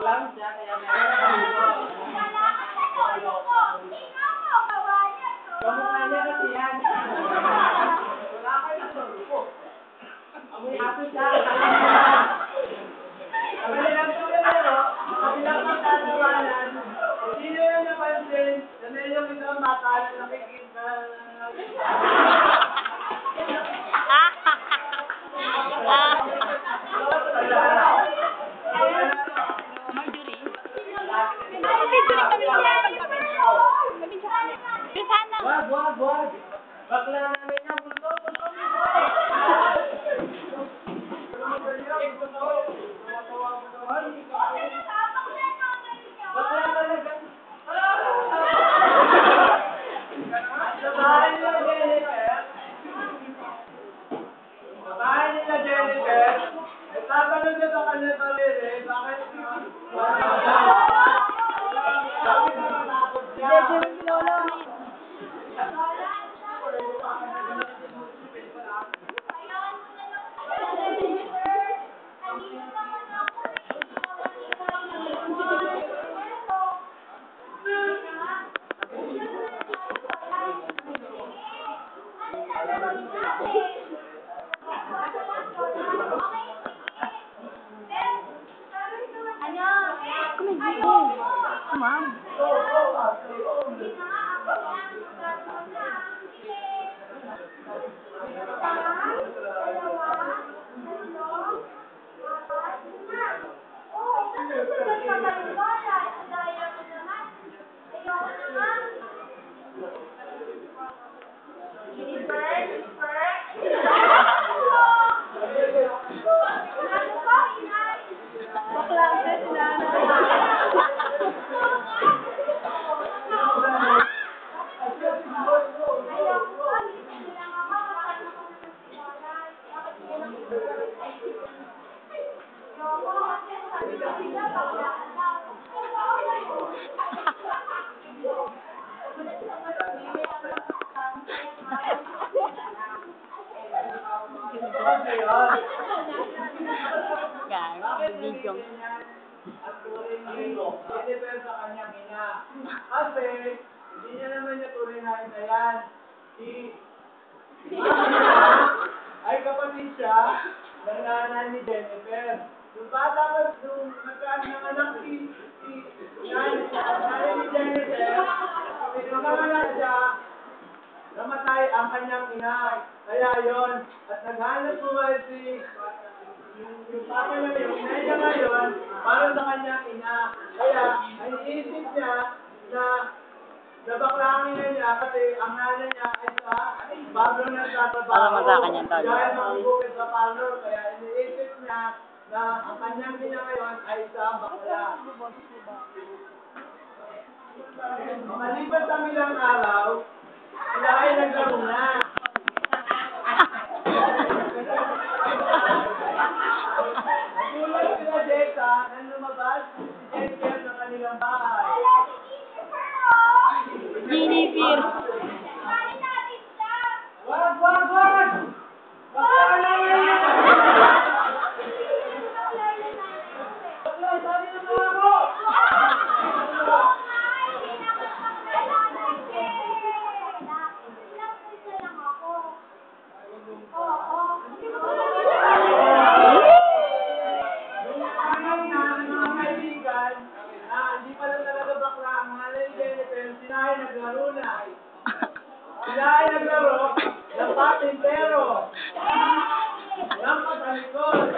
lang siya, kaya meron. Kamukha niya kasi yan. Wala kayo sa grupo. Amoy aso siya. Kami lang po na meron. Kami lang magtatawanan. Sino yung napansin? Sana yung isang bata na nakikita. Wag. Bakla namin yan. Bulto. Bakla talaga. Sa bahay nila Jennifer, tatanong niya sa kanya sarili, bakit Jennifer sa kanyang ina. Kasi, hindi niya naman niya tunay na ina yan. Ay kapatid siya ng nanay ni Jennifer. Yung bata ko, nung nagkaanak si nanay ni Jennifer, nagkaanak siya, namatay ang kanyang ina. Kaya yon, at naghanap buhay yung papa niya, yung ina niya ngayon, para sa kanyang ina. Kaya, ay iisip niya na bakla ang ina niya kasi ang nanay niya ay sa parlor na nagtatrabaho. Dahil makabukit sa parlor, kaya iniisip niya na ang kanyang ina ngayon ay sa bakla. Maliban sa ilang araw, sila ay naglaro na. Nagulat sila Jessa na lumabas si Jennifer sa kanilang bahay. Jennifer! Wag! Bakla na yan! Bakla, sabi na mga ako! Sila ay naglaro ng patintero. Walang patalikod.